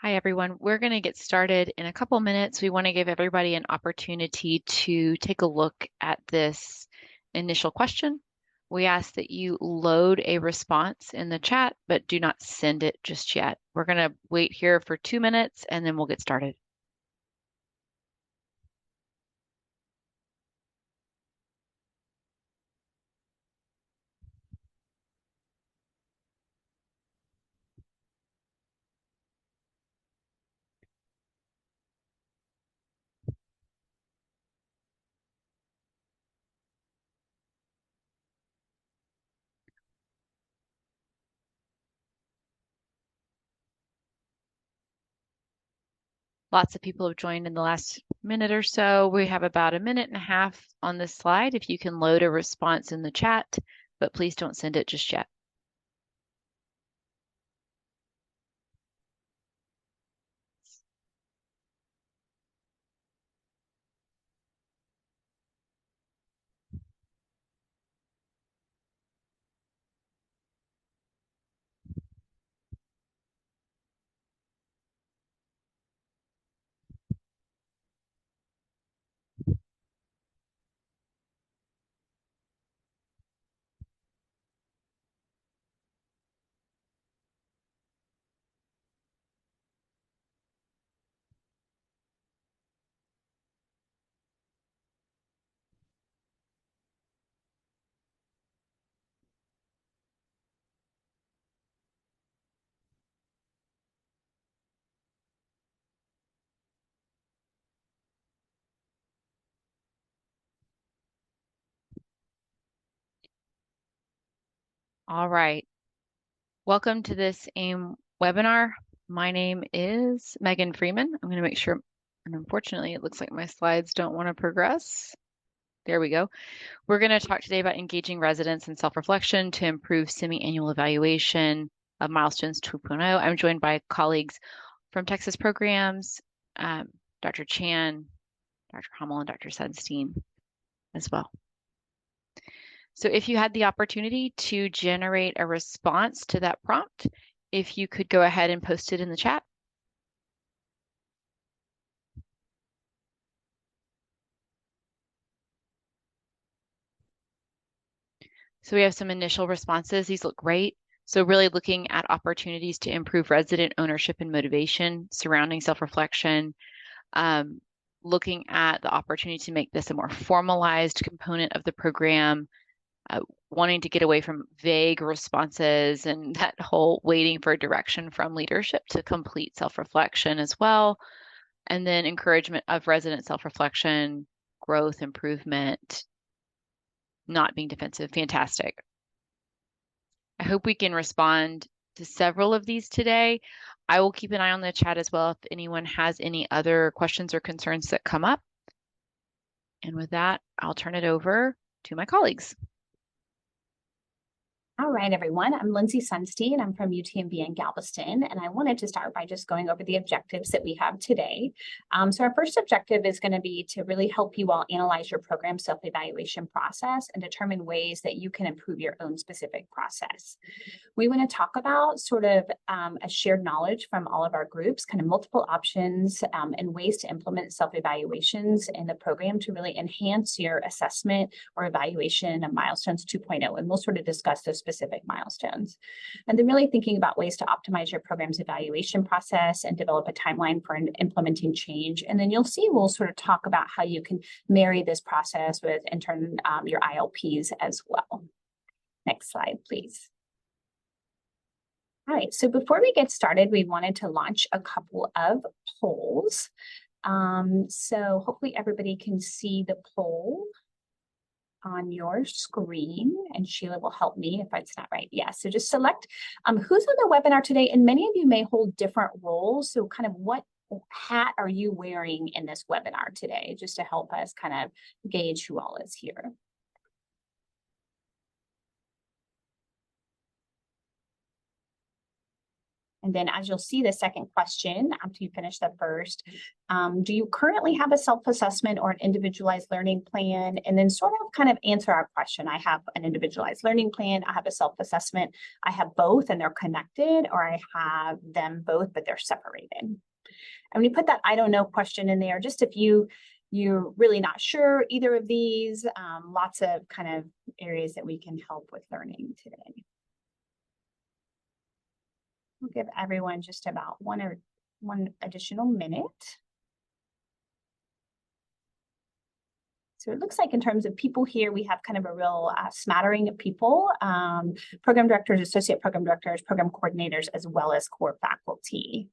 Hi, everyone. We're going to get started in a couple minutes. We want to give everybody an opportunity to take a look at this initial question. We ask that you load a response in the chat, but do not send it just yet. We're going to wait here for 2 minutes and then we'll get started. Lots of people have joined in the last minute or so. We have about a minute and a half on this slide. If you can load a response in the chat, but please don't send it just yet. All right. Welcome to this AIM webinar. My name is Megan Freeman. I'm going to make sure, and unfortunately, it looks like my slides don't want to progress. There we go. We're going to talk today about engaging residents in self-reflection to improve semi-annual evaluation of Milestones 2.0. I'm joined by colleagues from Texas programs, Dr. Chan, Dr. Hummel, and Dr. Sunstein as well. So if you had the opportunity to generate a response to that prompt, if you could go ahead and post it in the chat. So we have some initial responses. These look great. So really looking at opportunities to improve resident ownership and motivation surrounding self-reflection, looking at the opportunity to make this a more formalized component of the program, wanting to get away from vague responses and that whole waiting for direction from leadership to complete self-reflection as well. And then encouragement of resident self-reflection, growth, improvement, not being defensive. Fantastic. I hope we can respond to several of these today. I will keep an eye on the chat as well if anyone has any other questions or concerns that come up. And with that, I'll turn it over to my colleagues. All right, everyone. I'm Lindsay Sunstein. I'm from UTMB in Galveston, and I wanted to start by just going over the objectives that we have today. So our first objective is going to be to really help you all analyze your program self-evaluation process and determine ways that you can improve your own specific process. We want to talk about sort of a shared knowledge from all of our groups, kind of multiple options and ways to implement self-evaluations in the program to really enhance your assessment or evaluation of Milestones 2.0. And we'll sort of discuss those specific milestones. And then really thinking about ways to optimize your program's evaluation process and develop a timeline for implementing change. And then you'll see we'll sort of talk about how you can marry this process with, in turn, your ILPs as well. Next slide, please. All right, so before we get started, we wanted to launch a couple of polls. So hopefully everybody can see the poll on your screen, and Sheila will help me if it's not right. Yeah, so just select who's on the webinar today, and many of you may hold different roles. So kind of what hat are you wearing in this webinar today, just to help us kind of gauge who all is here. And then as you'll see the second question after you finish the first, do you currently have a self-assessment or an individualized learning plan? And then sort of kind of answer our question. I have an individualized learning plan. I have a self-assessment. I have both and they're connected, or I have them both, but they're separated. And when you put that I don't know question in there, just if you're really not sure either of these, lots of kind of areas that we can help with learning today. We'll give everyone just about one additional minute. So it looks like in terms of people here, we have kind of a real smattering of people, program directors, associate program directors, program coordinators, as well as core faculty.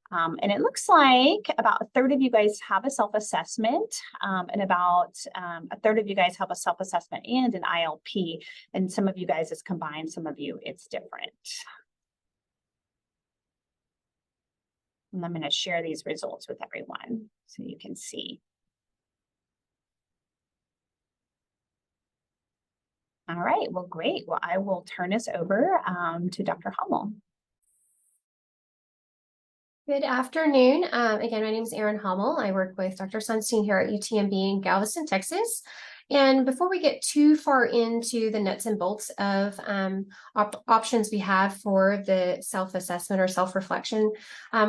And it looks like about a third of you guys have a self-assessment, and about a third of you guys have a self-assessment and an ILP, and some of you guys it's combined, some of you it's different. And I'm going to share these results with everyone so you can see. All right, well, great. Well, I will turn us over to Dr. Hummel. Good afternoon. Again, my name is Erin Hummel. I work with Dr. Sunstein here at UTMB in Galveston, Texas. And before we get too far into the nuts and bolts of options we have for the self-assessment or self-reflection,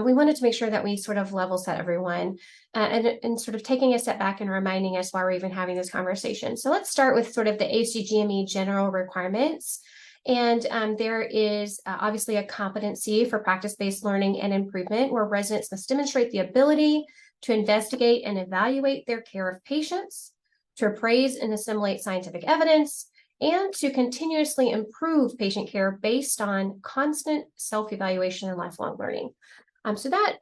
we wanted to make sure that we sort of level set everyone and sort of taking a step back and reminding us why we're even having this conversation. So let's start with sort of the ACGME general requirements. And there is obviously a competency for practice-based learning and improvement where residents must demonstrate the ability to investigate and evaluate their care of patients, to appraise and assimilate scientific evidence, and to continuously improve patient care based on constant self-evaluation and lifelong learning. So that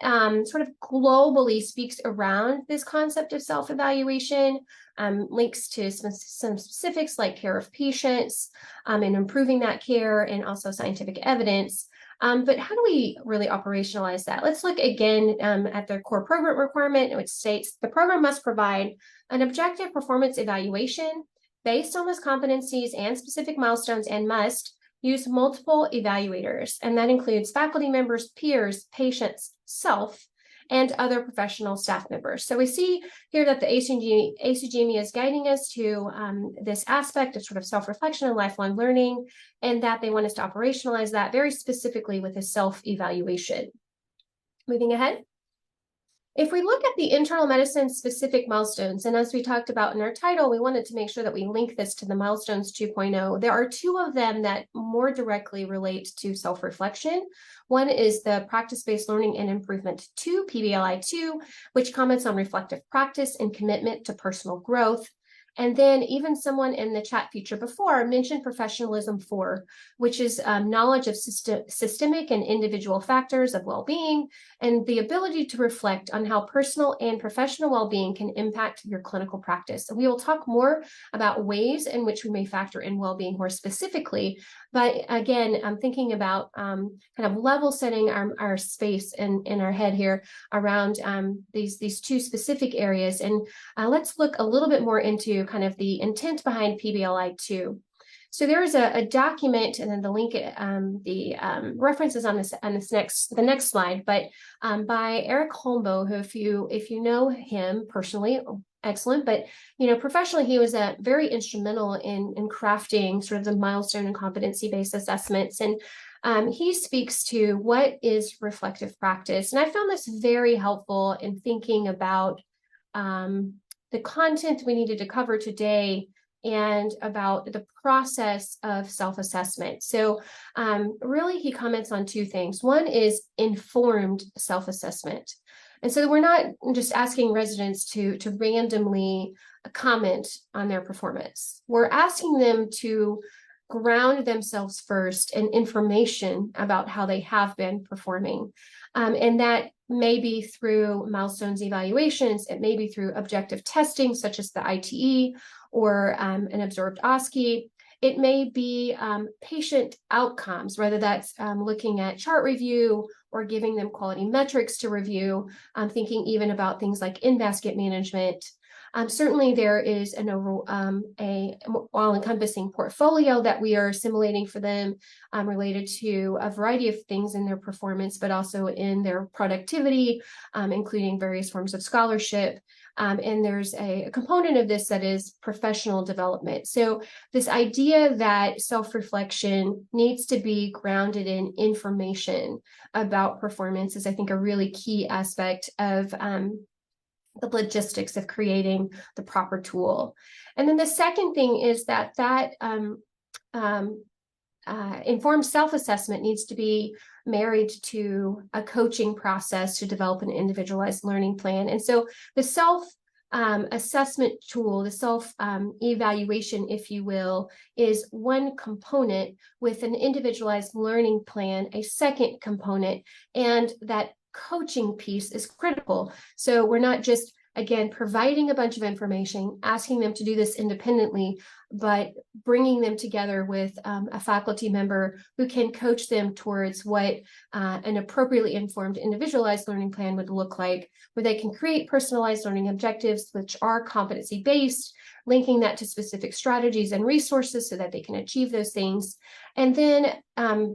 sort of globally speaks around this concept of self-evaluation, links to some specifics like care of patients and improving that care, and also scientific evidence. But how do we really operationalize that? Let's look again at the core program requirement, which states the program must provide an objective performance evaluation based on those competencies and specific milestones, and must use multiple evaluators. And that includes faculty members, peers, patients, self, and other professional staff members. So we see here that the ACGME is guiding us to this aspect of sort of self-reflection and lifelong learning, and that they want us to operationalize that very specifically with a self-evaluation. Moving ahead. If we look at the internal medicine specific milestones, and as we talked about in our title, we wanted to make sure that we link this to the milestones 2.0. There are two of them that more directly relate to self-reflection. One is the practice-based learning and improvement 2, PBLI2, which comments on reflective practice and commitment to personal growth. And then even someone in the chat feature before mentioned professionalism 4, which is knowledge of systemic and individual factors of well-being and the ability to reflect on how personal and professional well-being can impact your clinical practice. So we will talk more about ways in which we may factor in well-being more specifically. But again, I'm thinking about kind of level setting our space in our head here around these two specific areas. And let's look a little bit more into kind of the intent behind PBLI2. So there is a document, and then the link, references on the next slide, but by Eric Holmboe, who if you know him personally, excellent, but professionally he was very instrumental in crafting sort of the milestone and competency-based assessments, and he speaks to what is reflective practice. And I found this very helpful in thinking about the content we needed to cover today and about the process of self-assessment. So really he comments on two things. One is informed self-assessment. And so we're not just asking residents to randomly comment on their performance. We're asking them to ground themselves first in information about how they have been performing. And that may be through milestones evaluations, it may be through objective testing, such as the ITE or an observed OSCE. It may be patient outcomes, whether that's looking at chart review or giving them quality metrics to review. I'm thinking even about things like in-basket management. Certainly, there is a all-encompassing portfolio that we are simulating for them related to a variety of things in their performance, but also in their productivity, including various forms of scholarship. And there's a component of this that is professional development. So this idea that self-reflection needs to be grounded in information about performance is, I think, a really key aspect of the logistics of creating the proper tool. And then the second thing is that informed self-assessment needs to be married to a coaching process to develop an individualized learning plan. And so the self-assessment tool, the self-evaluation, if you will, is one component, with an individualized learning plan a second component, and that coaching piece is critical. So we're not just, again, providing a bunch of information, asking them to do this independently, but bringing them together with a faculty member who can coach them towards what an appropriately informed individualized learning plan would look like, where they can create personalized learning objectives, which are competency-based, linking that to specific strategies and resources so that they can achieve those things, and then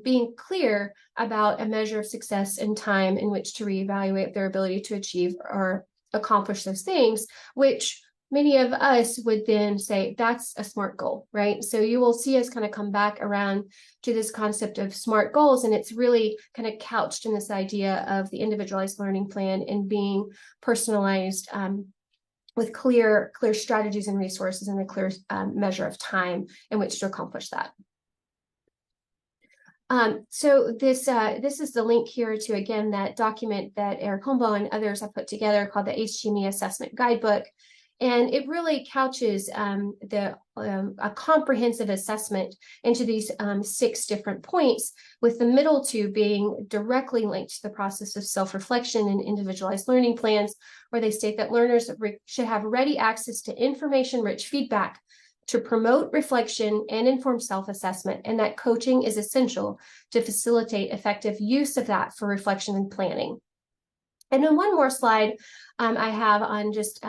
being clear about a measure of success and time in which to reevaluate their ability to achieve or accomplish those things, which many of us would then say that's a SMART goal, right? So you will see us kind of come back around to this concept of SMART goals, and it's really kind of couched in this idea of the individualized learning plan and being personalized with clear strategies and resources and a clear measure of time in which to accomplish that. So this is the link here to, again, that document that Eric Holmbaugh and others have put together called the HGME Assessment Guidebook. And it really couches a comprehensive assessment into these 6 different points, with the middle 2 being directly linked to the process of self-reflection and individualized learning plans, where they state that learners should have ready access to information-rich feedback to promote reflection and inform self-assessment, and that coaching is essential to facilitate effective use of that for reflection and planning. And then one more slide I have on just,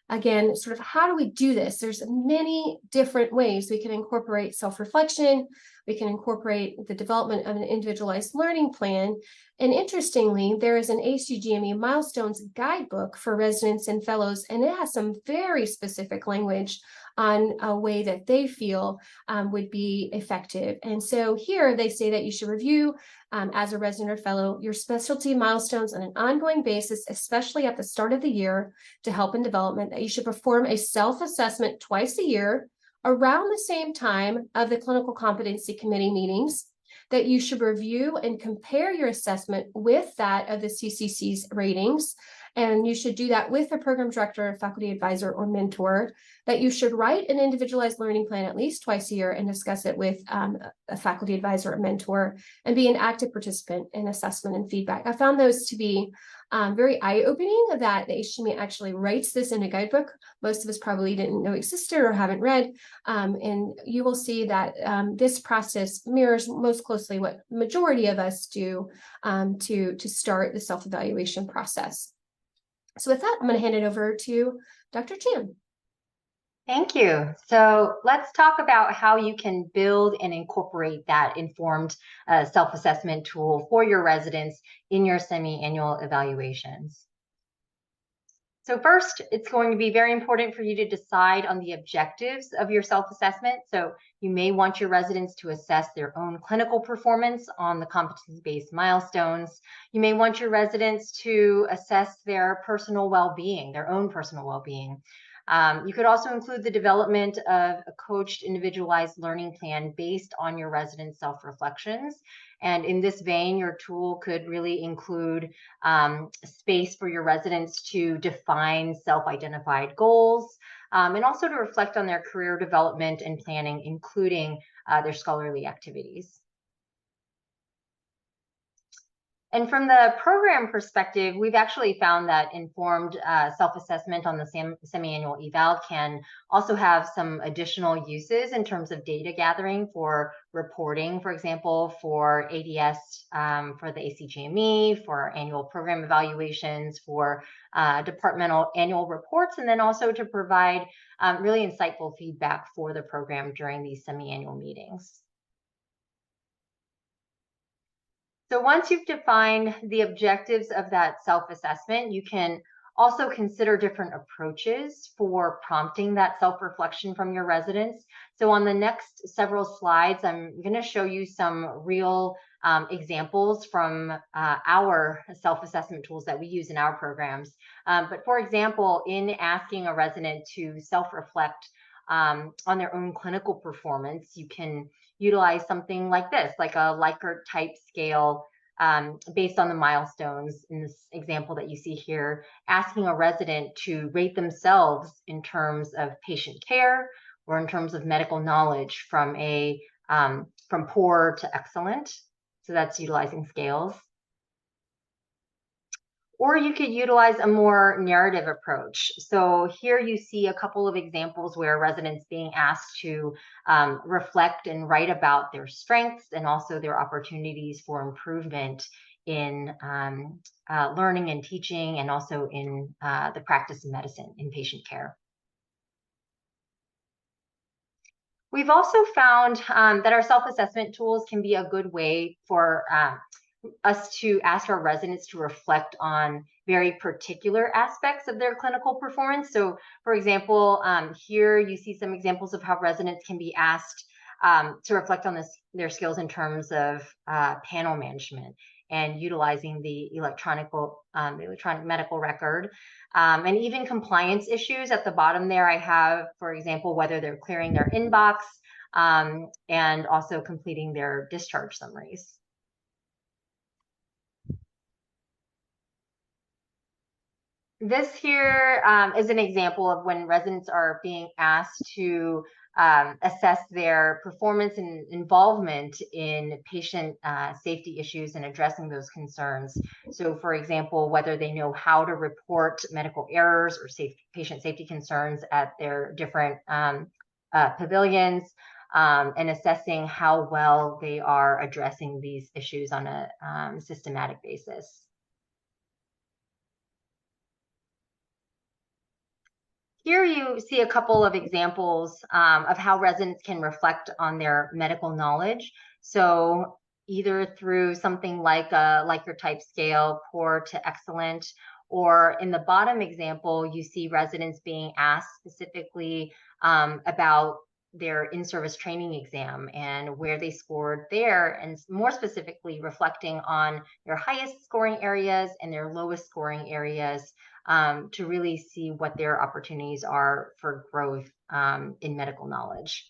again, sort of how do we do this? There's many different ways we can incorporate self-reflection. We can incorporate the development of an individualized learning plan. And interestingly, there is an ACGME milestones guidebook for residents and fellows, and it has some very specific language on a way that they feel would be effective. And so here they say that you should review as a resident or fellow your specialty milestones on an ongoing basis, especially at the start of the year to help in development, that you should perform a self-assessment twice a year around the same time of the clinical competency committee meetings, that you should review and compare your assessment with that of the CCC's ratings. And you should do that with a program director, faculty advisor, or mentor, that you should write an individualized learning plan at least twice a year and discuss it with a faculty advisor or mentor, and be an active participant in assessment and feedback. I found those to be very eye-opening, that the HGME actually writes this in a guidebook. Most of us probably didn't know existed or haven't read. And you will see that this process mirrors most closely what majority of us do to start the self-evaluation process. So with that, I'm going to hand it over to Dr. Chan. Thank you. So let's talk about how you can build and incorporate that informed self-assessment tool for your residents in your semi-annual evaluations. So first, it's going to be very important for you to decide on the objectives of your self-assessment. So you may want your residents to assess their own clinical performance on the competency-based milestones. You may want your residents to assess their personal well-being, their own personal well-being. You could also include the development of a coached individualized learning plan based on your residents' self-reflections. And in this vein, your tool could really include space for your residents to define self-identified goals, and also to reflect on their career development and planning, including their scholarly activities. And from the program perspective, we've actually found that informed self-assessment on the semi-annual eval can also have some additional uses in terms of data gathering for reporting, for example, for ADS, for the ACGME, for annual program evaluations, for departmental annual reports, and then also to provide really insightful feedback for the program during these semi-annual meetings. So once you've defined the objectives of that self-assessment, you can also consider different approaches for prompting that self-reflection from your residents. So on the next several slides, I'm going to show you some real examples from our self-assessment tools that we use in our programs. But for example, in asking a resident to self-reflect on their own clinical performance, you can utilize something like this, like a Likert type scale based on the milestones in this example that you see here, asking a resident to rate themselves in terms of patient care or in terms of medical knowledge from poor to excellent. So that's utilizing scales. Or you could utilize a more narrative approach. So here you see a couple of examples where residents being asked to reflect and write about their strengths and also their opportunities for improvement in learning and teaching, and also in the practice of medicine in patient care. We've also found that our self-assessment tools can be a good way for us to ask our residents to reflect on very particular aspects of their clinical performance. So for example, here you see some examples of how residents can be asked to reflect on their skills in terms of panel management and utilizing the electronic medical record, and even compliance issues. At the bottom there, I have, for example, whether they're clearing their inbox and also completing their discharge summaries. This here is an example of when residents are being asked to assess their performance and involvement in patient safety issues and addressing those concerns. So for example, whether they know how to report medical errors or patient safety concerns at their different pavilions, and assessing how well they are addressing these issues on a systematic basis. Here you see a couple of examples of how residents can reflect on their medical knowledge. So either through something like a Likert type scale, poor to excellent, or in the bottom example, you see residents being asked specifically about their in-service training exam and where they scored there, and more specifically reflecting on their highest scoring areas and their lowest scoring areas, to really see what their opportunities are for growth in medical knowledge.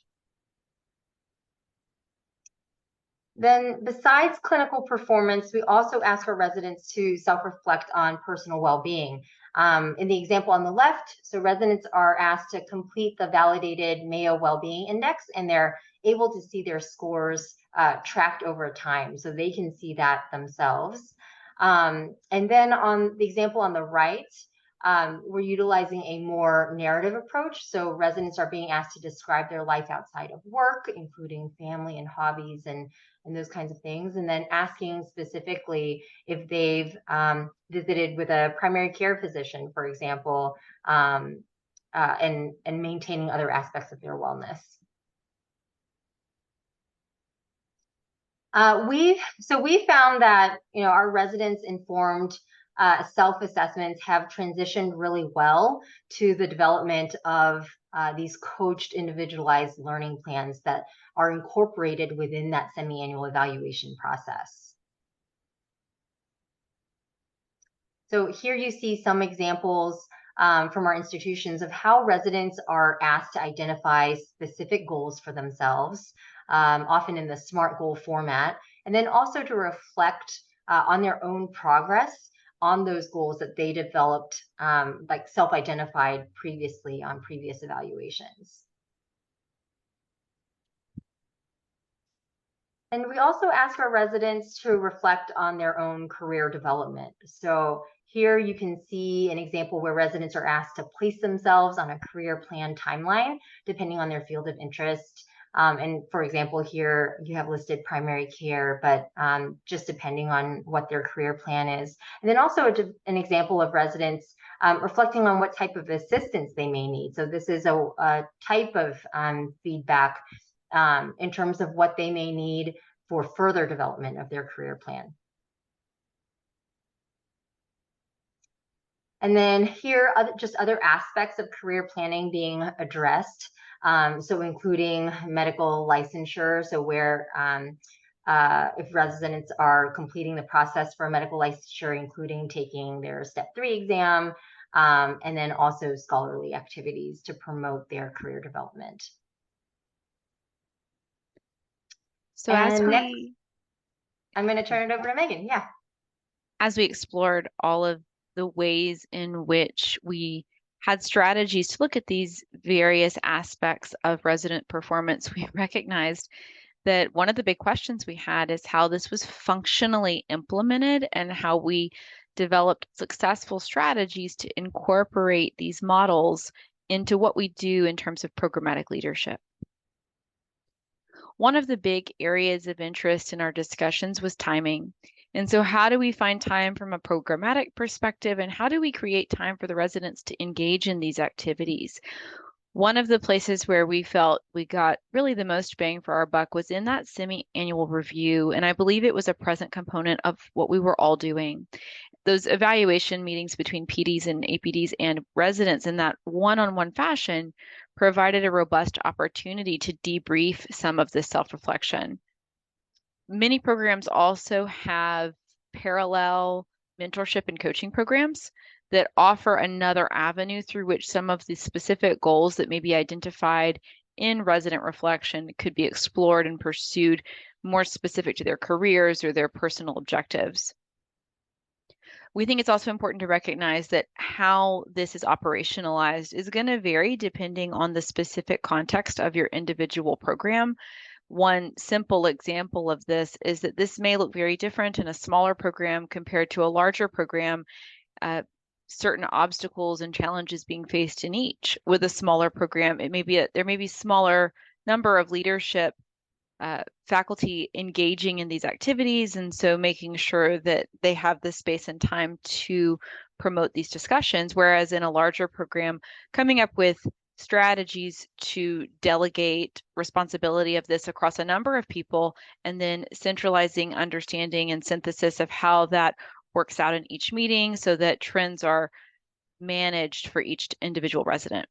Then besides clinical performance, we also ask our residents to self-reflect on personal well-being. In the example on the left, so residents are asked to complete the validated Mayo Wellbeing Index, and they're able to see their scores tracked over time, so they can see that themselves. And then on the example on the right, we're utilizing a more narrative approach. So residents are being asked to describe their life outside of work, including family and hobbies and those kinds of things. And then asking specifically if they've visited with a primary care physician, for example, and maintaining other aspects of their wellness. We found that our residents informed self-assessments have transitioned really well to the development of these coached individualized learning plans that are incorporated within that semi-annual evaluation process. So here you see some examples from our institutions of how residents are asked to identify specific goals for themselves, often in the SMART goal format, and then also to reflect on their own progress on those goals that they developed, like self-identified previously on previous evaluations. And we also ask our residents to reflect on their own career development. So here you can see an example where residents are asked to place themselves on a career plan timeline, depending on their field of interest. And for example, here you have listed primary care, but just depending on what their career plan is. And then also an example of residents reflecting on what type of assistance they may need. So this is a type of feedback in terms of what they may need for further development of their career plan. And then here are just other aspects of career planning being addressed. So including medical licensure, so where if residents are completing the process for medical licensure, including taking their step 3 exam, and then also scholarly activities to promote their career development. So and next, I'm going to turn it over to Megan. Yeah. As we explored all of the ways in which we had strategies to look at these various aspects of resident performance, we recognized that one of the big questions we had is how this was functionally implemented and how we developed successful strategies to incorporate these models into what we do in terms of programmatic leadership. One of the big areas of interest in our discussions was timing. And so how do we find time from a programmatic perspective, and how do we create time for the residents to engage in these activities? One of the places where we felt we got really the most bang for our buck was in that semi-annual review. And I believe it was a present component of what we were all doing. Those evaluation meetings between PDs and APDs and residents in that one-on-one fashion provided a robust opportunity to debrief some of this self-reflection. Many programs also have parallel mentorship and coaching programs that offer another avenue through which some of the specific goals that may be identified in resident reflection could be explored and pursued more specific to their careers or their personal objectives. We think it's also important to recognize that how this is operationalized is going to vary depending on the specific context of your individual program. One simple example of this is that this may look very different in a smaller program compared to a larger program. Certain obstacles and challenges being faced in each. With a smaller program, there may be smaller number of leadership faculty engaging in these activities, and so making sure that they have the space and time to promote these discussions, whereas in a larger program, coming up with strategies to delegate responsibility of this across a number of people, and then centralizing understanding and synthesis of how that works out in each meeting so that trends are managed for each individual resident.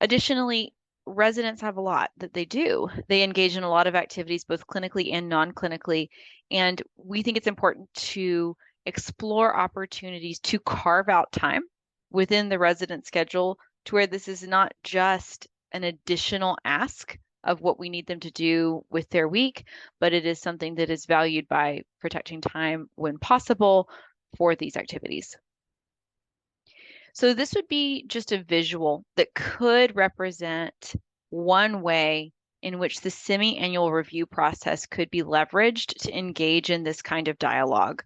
Additionally, residents have a lot that they do. They engage in a lot of activities, both clinically and non-clinically, and we think it's important to explore opportunities to carve out time within the resident schedule to where this is not just an additional ask of what we need them to do with their week, but it is something that is valued by protecting time when possible for these activities. So this would be just a visual that could represent one way in which the semi-annual review process could be leveraged to engage in this kind of dialogue.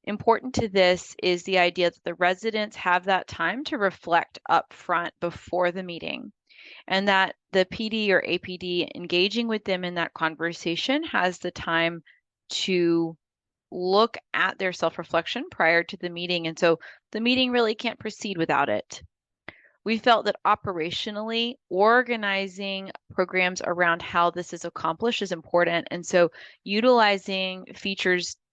Important to this is the idea that the residents have that time to reflect up front before the meeting, and that the PD or APD engaging with them in that conversation has the time to look at their self-reflection prior to the meeting. And so the meeting really can't proceed without it. We felt that operationally organizing programs around how this is accomplished is important. And so utilizing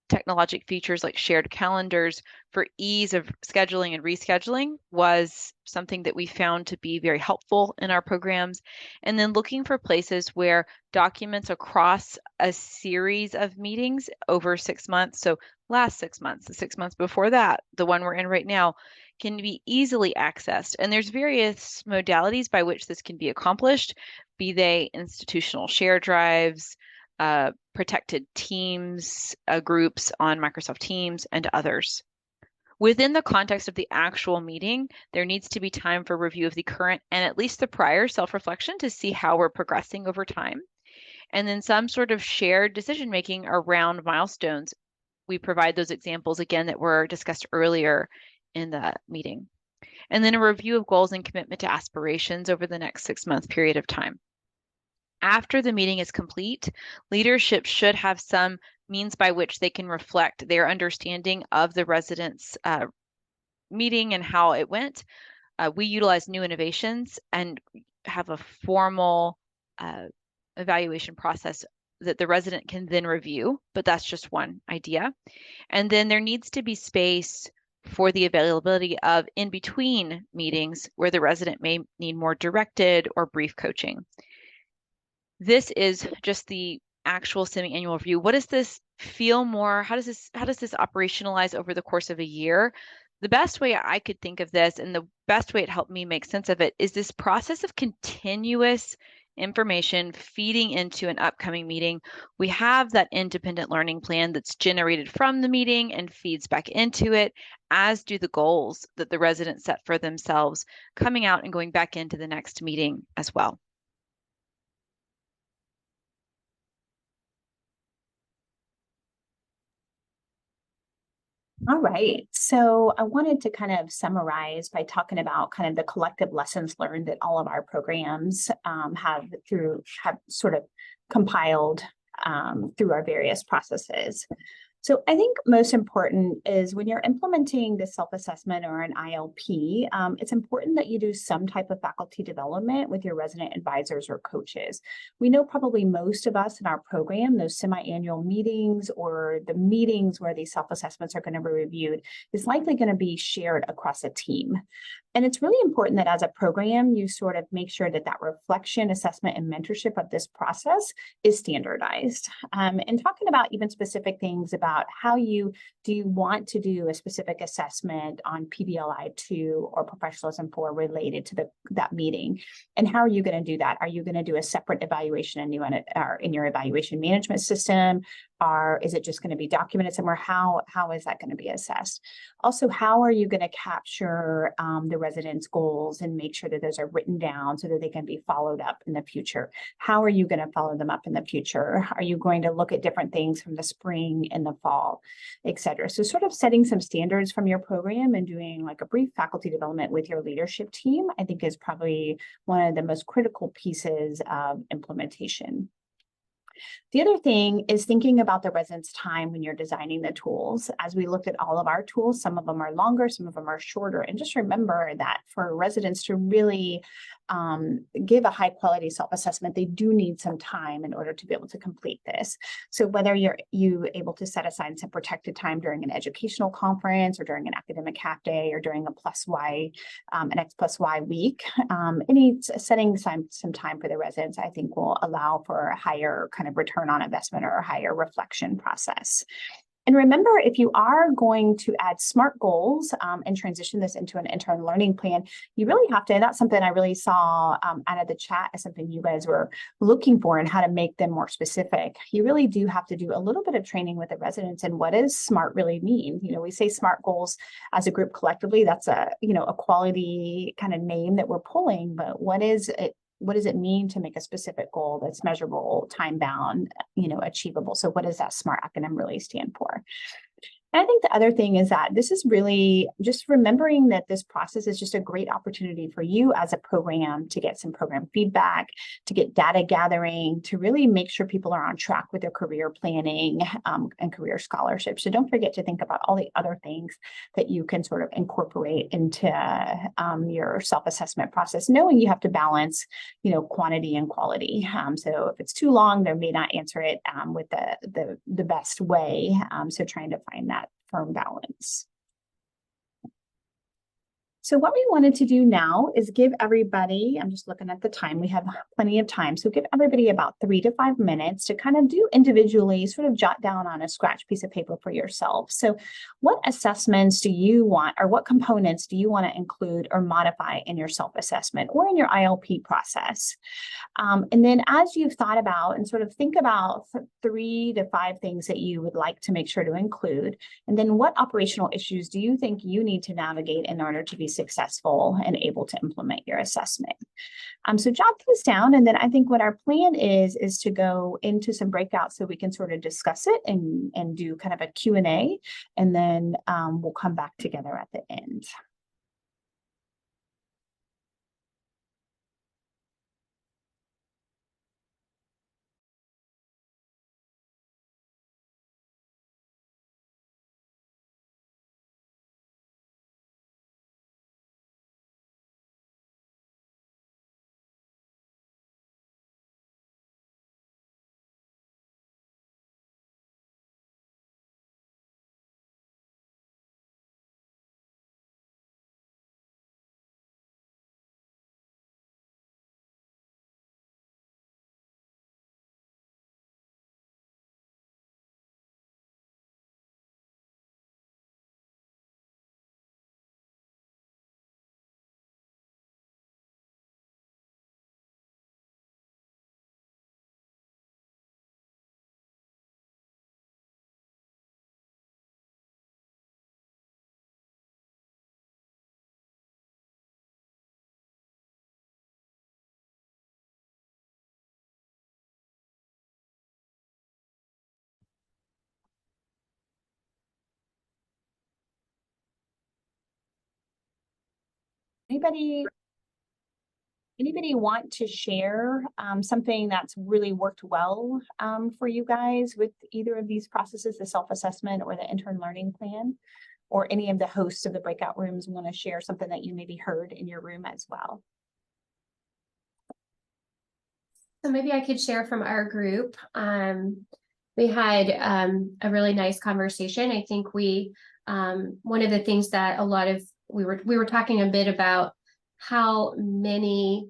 technologic features like shared calendars for ease of scheduling and rescheduling was something that we found to be very helpful in our programs. And then looking for places where documents across a series of meetings over 6 months, so last 6 months, the 6 months before that, the one we're in right now, can be easily accessed. And there's various modalities by which this can be accomplished, be they institutional share drives, protected teams, groups on Microsoft Teams, and others. Within the context of the actual meeting, there needs to be time for review of the current and at least the prior self-reflection to see how we're progressing over time. and then some sort of shared decision making around milestones. We provide those examples again that were discussed earlier in the meeting. And then a review of goals and commitment to aspirations over the next 6-month period of time. After the meeting is complete, leadership should have some means by which they can reflect their understanding of the residents' meeting and how it went. We utilize new innovations and have a formal evaluation process that the resident can then review, but that's just one idea. And then there needs to be space for the availability of in-between meetings where the resident may need more directed or brief coaching. This is just the actual semi-annual review. What does this feel more? How does this operationalize over the course of a year? The best way I could think of this, and the best way it helped me make sense of it, is this process of continuous information feeding into an upcoming meeting. We have that independent learning plan that's generated from the meeting and feeds back into it, as do the goals that the residents set for themselves, coming out and going back into the next meeting as well. All right. So I wanted to kind of summarize by talking about kind of the collective lessons learned that all of our programs have sort of compiled through our various processes. So I think most important is when you're implementing the self-assessment or an ILP, it's important that you do some type of faculty development with your resident advisors or coaches. We know probably most of us in our program, those semi-annual meetings or the meetings where these self-assessments are going to be reviewed is likely going to be shared across a team. And it's really important that as a program, you sort of make sure that that reflection, assessment, and mentorship of this process is standardized. And talking about even specific things about how do you want to do a specific assessment on PBLI 2 or Professionalism 4 related to that meeting? And how are you going to do that? Are you going to do a separate evaluation in your evaluation management system? Or is it just going to be documented somewhere? How is that going to be assessed? Also, how are you going to capture the residents' goals and make sure that those are written down so that they can be followed up in the future? How are you going to follow them up in the future? Are you going to look at different things from the spring and the fall, et cetera? So sort of setting some standards from your program and doing like a brief faculty development with your leadership team, I think is probably one of the most critical pieces of implementation. The other thing is thinking about the residents' time when you're designing the tools. As we looked at all of our tools, some of them are longer, some of them are shorter. And just remember that for residents to really give a high quality self-assessment, they do need some time in order to be able to complete this. So whether you able to set aside some protected time during an educational conference or during an academic half day or during an X+Y week, setting some time for the residents, I think will allow for a higher kind of return on investment or a higher reflection process. And remember, if you are going to add SMART goals and transition this into an intern learning plan, you really have to, and that's something I really saw out of the chat as something you guys were looking for and how to make them more specific. You really do have to do a little bit of training with the residents and what does SMART really mean? You know, we say SMART goals as a group collectively, that's a quality kind of name that we're pulling, but what does it mean to make a specific goal that's measurable, time-bound, achievable? So what does that SMART acronym really stand for? And I think the other thing is that this is really just remembering that this process is just a great opportunity for you as a program to get some program feedback, to get data gathering, to really make sure people are on track with their career planning and career scholarship. So don't forget to think about all the other things that you can sort of incorporate into your self-assessment process, knowing you have to balance, quantity and quality. So if it's too long, they may not answer it with the best way. So trying to find that firm balance. So what we wanted to do now is give everybody, I'm just looking at the time, we have plenty of time. So give everybody about 3 to 5 minutes to kind of do individually, sort of jot down on a scratch piece of paper for yourself. So what assessments do you want, or what components do you want to include or modify in your self-assessment or in your ILP process? And then as you've thought about and sort of think about 3 to 5 things that you would like to make sure to include, and then what operational issues do you think you need to navigate in order to be successful and able to implement your assessment. So jot these down, and then I think what our plan is to go into some breakouts so we can sort of discuss it and do kind of a Q&A, and then we'll come back together at the end. Anybody want to share something that's really worked well for you guys with either of these processes, the self-assessment or the intern learning plan? Or any of the hosts of the breakout rooms want to share something that you maybe heard in your room as well? So maybe I could share from our group. We had a really nice conversation. I think we one of the things that we were talking a bit about how many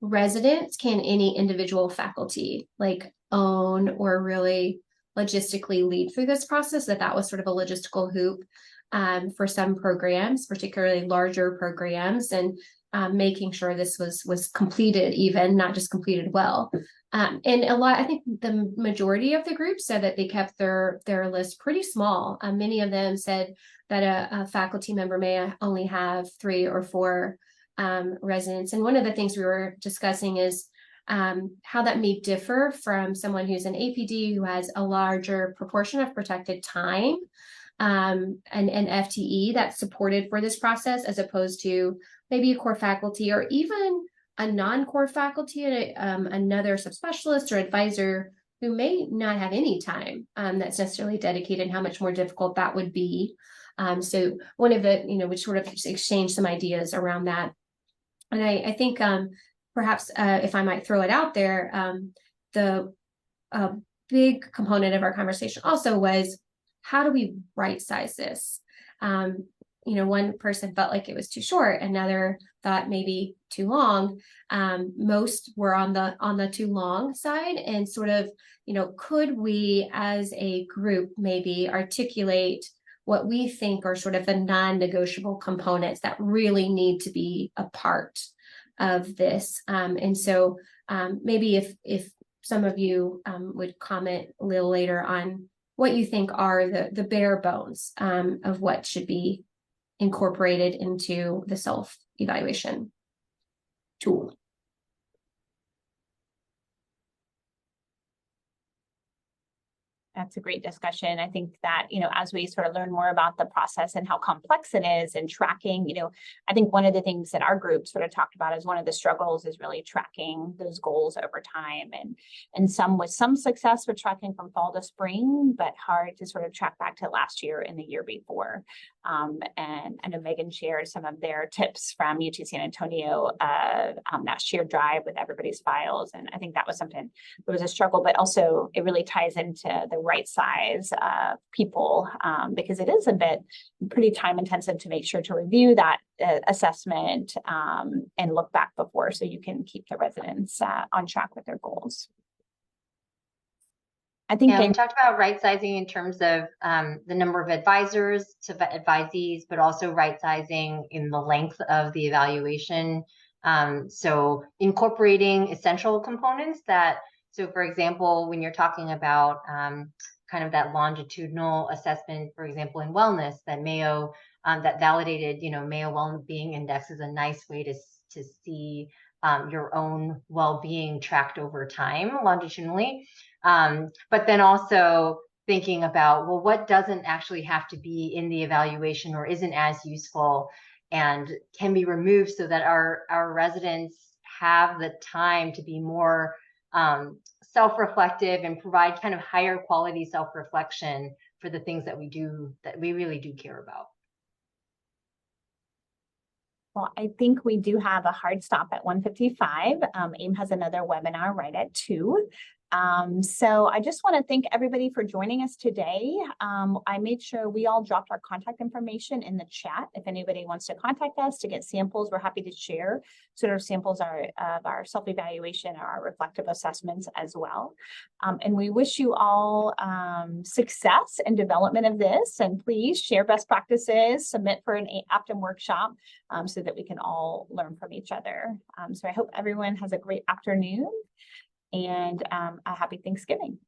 residents can any individual faculty like own or really logistically lead through this process, that was sort of a logistical hoop for some programs, particularly larger programs, and making sure this was completed, even not just completed well. And I think the majority of the group said that they kept their list pretty small. Many of them said that a faculty member may only have 3 or 4 residents. And one of the things we were discussing is how that may differ from someone who's an APD who has a larger proportion of protected time and FTE that's supported for this process, as opposed to maybe a core faculty or even a non-core faculty, another subspecialist or advisor who may not have any time that's necessarily dedicated, and how much more difficult that would be. So one of the, we sort of exchanged some ideas around that. And I think perhaps if I might throw it out there, the big component of our conversation also was, how do we right size this? One person felt like it was too short, another thought maybe too long. Most were on the too long side, and sort of, could we as a group maybe articulate what we think are sort of the non-negotiable components that really need to be a part of this. And so maybe if some of you would comment a little later on what you think are the bare bones of what should be incorporated into the self-evaluation tool. That's a great discussion. I think that, as we sort of learn more about the process and how complex it is and tracking, I think one of the things that our group sort of talked about as one of the struggles is really tracking those goals over time, and some with some success with tracking from fall to spring, but hard to sort of track back to last year and the year before. And I know Megan shared some of their tips from UT San Antonio, that shared drive with everybody's files. And I think that was something that was a struggle, but also it really ties into the right size people, because it is a bit pretty time intensive to make sure to review that assessment and look back before, so you can keep the residents on track with their goals. I think we talked about right sizing in terms of the number of advisors to advisees, but also right sizing in the length of the evaluation. So incorporating essential components so for example, when you're talking about kind of that longitudinal assessment, for example, in wellness that Mayo that validated, Mayo Wellbeing Index is a nice way to see your own well-being tracked over time longitudinally. But then also thinking about, well, what doesn't actually have to be in the evaluation or isn't as useful and can be removed so that our residents have the time to be more self-reflective and provide kind of higher quality self-reflection for the things that we really do care about. Well, I think we do have a hard stop at 1:55. AIM has another webinar right at 2. So I just want to thank everybody for joining us today. I made sure we all dropped our contact information in the chat. If anybody wants to contact us to get samples, we're happy to share sort of samples of our self-evaluation or our reflective assessments as well. And we wish you all success and development of this. And please share best practices, submit for an Optum workshop so that we can all learn from each other. So I hope everyone has a great afternoon and a happy Thanksgiving.